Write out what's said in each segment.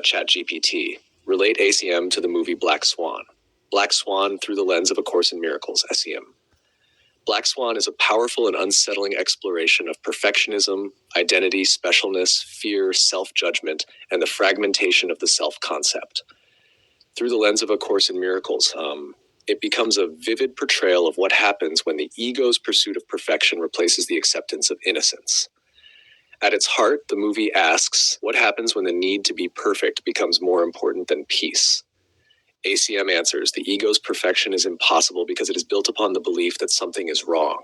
ChatGPT. Relate ACM to the movie Black Swan. Black Swan through the lens of A Course in Miracles, ACIM. Black Swan is a powerful and unsettling exploration of perfectionism, identity, specialness, fear, self-judgment, and the fragmentation of the self-concept. Through the lens of A Course in Miracles, it becomes a vivid portrayal of what happens when the ego's pursuit of perfection replaces the acceptance of innocence. At its heart, the movie asks, what happens when the need to be perfect becomes more important than peace? ACM answers, the ego's perfection is impossible because it is built upon the belief that something is wrong.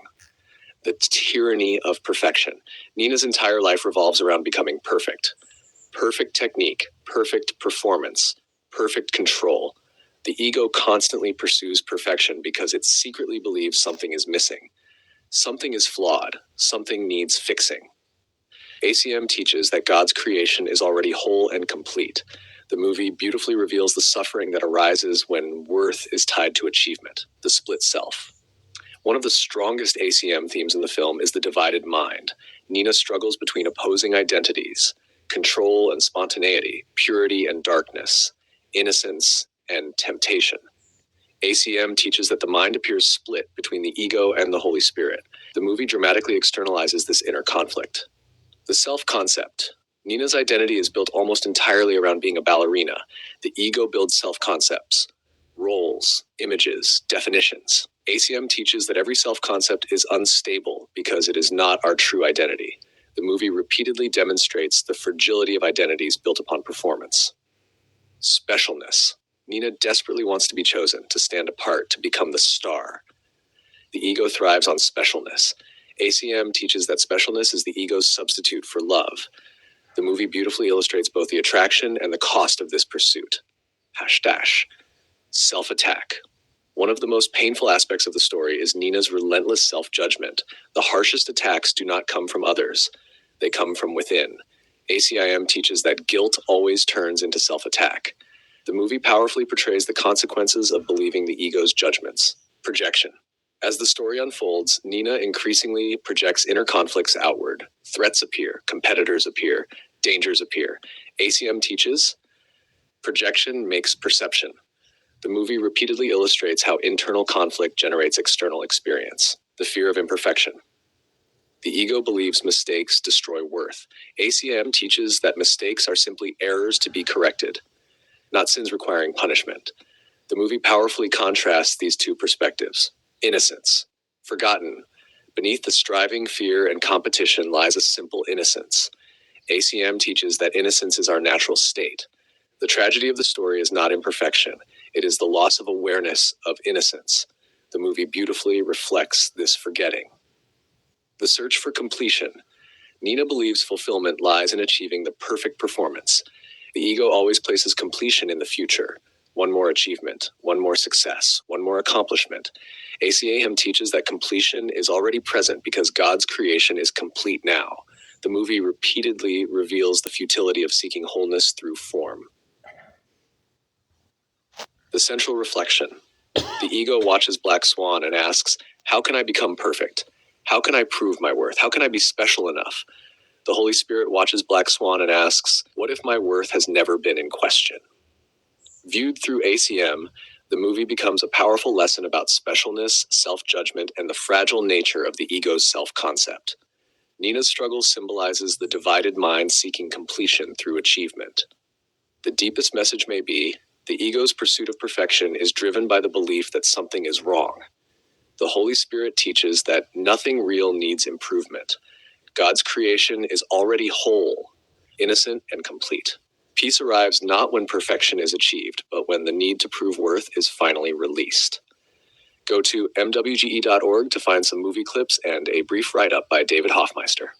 The tyranny of perfection. Nina's entire life revolves around becoming perfect. Perfect technique, perfect performance, perfect control. The ego constantly pursues perfection because it secretly believes something is missing. Something is flawed. Something needs fixing. ACM teaches that God's creation is already whole and complete. The movie beautifully reveals the suffering that arises when worth is tied to achievement, the split self. One of the strongest ACM themes in the film is the divided mind. Nina struggles between opposing identities, control and spontaneity, purity and darkness, innocence and temptation. ACM teaches that the mind appears split between the ego and the Holy Spirit. The movie dramatically externalizes this inner conflict. The self-concept. Nina's identity is built almost entirely around being a ballerina. The ego builds self-concepts, roles, images, definitions. ACM teaches that every self-concept is unstable because it is not our true identity. The movie repeatedly demonstrates the fragility of identities built upon performance. Specialness. Nina desperately wants to be chosen, to stand apart, to become the star. The ego thrives on specialness. ACM teaches that specialness is the ego's substitute for love. The movie beautifully illustrates both the attraction and the cost of this pursuit. Self-attack. One of the most painful aspects of the story is Nina's relentless self-judgment. The harshest attacks do not come from others. They come from within. ACIM teaches that guilt always turns into self-attack. The movie powerfully portrays the consequences of believing the ego's judgments. Projection. As the story unfolds, Nina increasingly projects inner conflicts outward. Threats appear, competitors appear, dangers appear. ACM teaches, projection makes perception. The movie repeatedly illustrates how internal conflict generates external experience. The fear of imperfection. The ego believes mistakes destroy worth. ACM teaches that mistakes are simply errors to be corrected, not sins requiring punishment. The movie powerfully contrasts these two perspectives. Innocence. Forgotten. Beneath the striving, fear, and competition lies a simple innocence. ACM teaches that innocence is our natural state. The tragedy of the story is not imperfection. It is the loss of awareness of innocence. The movie beautifully reflects this forgetting. The search for completion. Nina believes fulfillment lies in achieving the perfect performance. The ego always places completion in the future. One more achievement, one more success, one more accomplishment. ACIM teaches that completion is already present because God's creation is complete now. The movie repeatedly reveals the futility of seeking wholeness through form. The central reflection. The ego watches Black Swan and asks, how can I become perfect? How can I prove my worth? How can I be special enough? The Holy Spirit watches Black Swan and asks, what if my worth has never been in question? Viewed through ACM, the movie becomes a powerful lesson about specialness, self-judgment, and the fragile nature of the ego's self-concept. Nina's struggle symbolizes the divided mind seeking completion through achievement. The deepest message may be, the ego's pursuit of perfection is driven by the belief that something is wrong. The Holy Spirit teaches that nothing real needs improvement. God's creation is already whole, innocent, and complete. Peace arrives not when perfection is achieved, but when the need to prove worth is finally released. Go to mwge.org to find some movie clips and a brief write-up by David Hoffmeister.